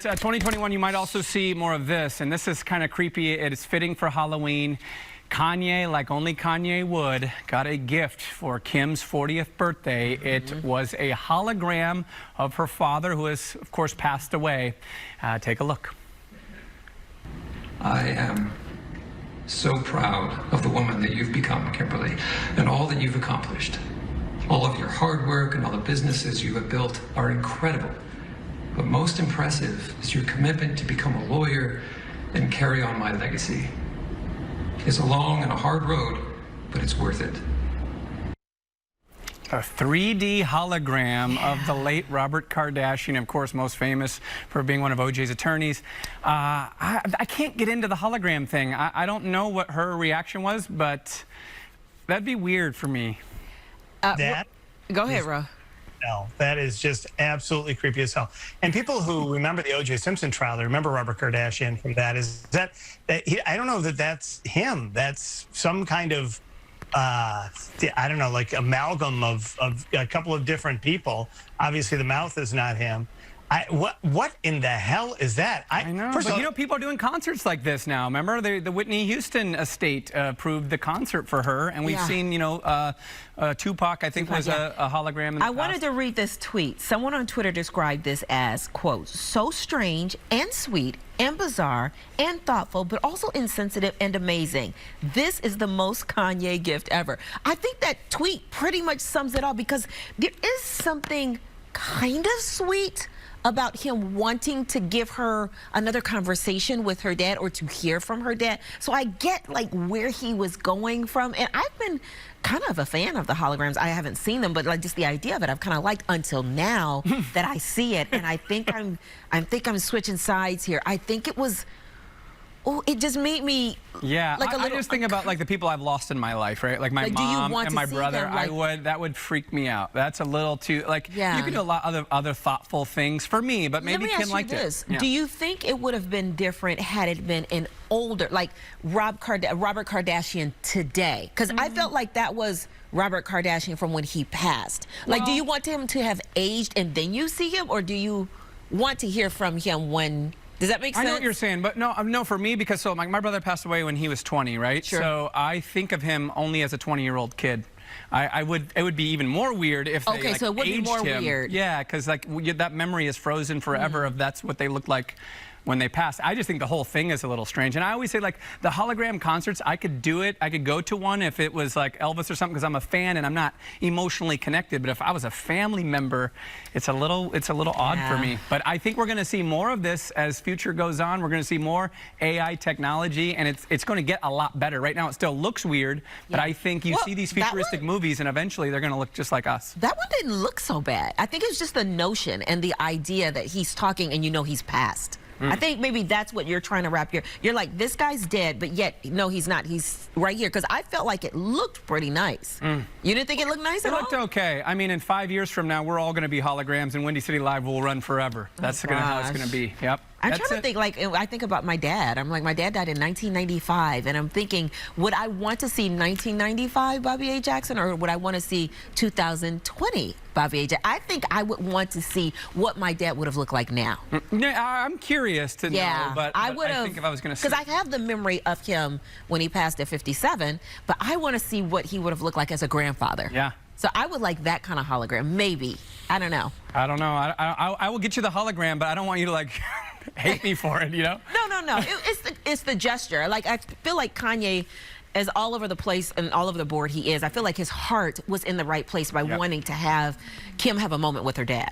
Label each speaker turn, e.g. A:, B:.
A: 2021, you might also see more of this, and this is kind of creepy. It is fitting for Halloween. Kanye, like only Kanye would, got a gift for Kim's 40th birthday. It was a hologram of her father, who has, of course, passed away. Take a look.
B: I am so proud of the woman that you've become, Kimberly, and all that you've accomplished. All of your hard work and all the businesses you have built are incredible. But most impressive is your commitment to become a lawyer and carry on my legacy. It's a long and a hard road, but it's worth it.
A: A 3D hologram of the late Robert Kardashian, of course, most famous for being one of OJ's attorneys. I can't get into the hologram thing. I don't know what her reaction was, but that'd be weird for me.
C: Go ahead, Ro.
D: No, that is just absolutely creepy as hell. And people who remember the O.J. Simpson trial, they remember Robert Kardashian from that. I don't know that that's him. That's some kind of, I don't know, like amalgam of a couple of different people. Obviously, the mouth is not him. What in the hell is that?
A: I know, but you know, people are doing concerts like this now. Remember, the Whitney Houston estate approved the concert for her, and we've seen, you know, Tupac, I think, was a hologram in the past.
C: Wanted to read this tweet. Someone on Twitter described this as, quote, so strange and sweet and bizarre and thoughtful, but also insensitive and amazing. This is the most Kanye gift ever. I think that tweet pretty much sums it all, because there is something kind of sweet about him wanting to give her another conversation with her dad, or to hear from her dad. So I get like where he was going from, and I've been kind of a fan of the holograms. I haven't seen them, but like just the idea of it, I've kind of liked until now that I see it, and I think I'm switching sides here. I think it was. Oh, it just made me.
A: Yeah,
C: like
A: I just think about like the people I've lost in my life, right? Like my mom and my brother. That would freak me out. That's a little too like. Yeah. You can do a lot of other thoughtful things for me, but maybe Kim liked it.
C: Do you think it would have been different had it been an older, like Robert Kardashian today? Because I felt like that was Robert Kardashian from when he passed. Like, do you want him to have aged and then you see him, or do you want to hear from him when? Does that make sense?
A: I know what you're saying, but no, for me, because so my brother passed away when he was 20, right?
C: Sure.
A: So I think of him only as a 20-year-old kid. It would be even more weird if they
C: so it would be more weird.
A: Yeah, because like that memory is frozen forever if that's what they looked like when they passed. I just think the whole thing is a little strange. And I always say, like, the hologram concerts, I could do it. I could go to one if it was like Elvis or something, because I'm a fan and I'm not emotionally connected. But if I was a family member, it's a little odd for me. But I think we're going to see more of this as future goes on. We're going to see more AI technology, and it's going to get a lot better. Right now, it still looks weird, but I think you see these futuristic movies, and eventually they're going to look just like us.
C: That one didn't look so bad. I think it's just the notion and the idea that he's talking and you know he's passed. I think maybe that's what you're trying to wrap you're like, this guy's dead, but yet, no, he's not. He's right here. Because I felt like it looked pretty nice. You didn't think it looked nice at all?
A: It looked okay. I mean, in 5 years from now, we're all going to be holograms, and Windy City Live will run forever. That's how it's going to be. Yep.
C: I'm trying to think, like, I think about my dad. I'm like, my dad died in 1995, and I'm thinking, would I want to see 1995 Bobby A. Jackson, or would I want to see 2020 Bobby A. Jackson? I think I would want to see what my dad would have looked like now.
A: I'm curious to know, but I think if I was going to see.
C: Because I have the memory of him when he passed at 57, but I want to see what he would have looked like as a grandfather.
A: Yeah.
C: So I would like that kind of hologram, maybe. I don't know.
A: I don't know. I will get you the hologram, but I don't want you to, like, hate me for it, you know?
C: No. It's the gesture. Like, I feel like Kanye, as all over the place and all over the board he is, I feel like his heart was in the right place by wanting to have Kim have a moment with her dad.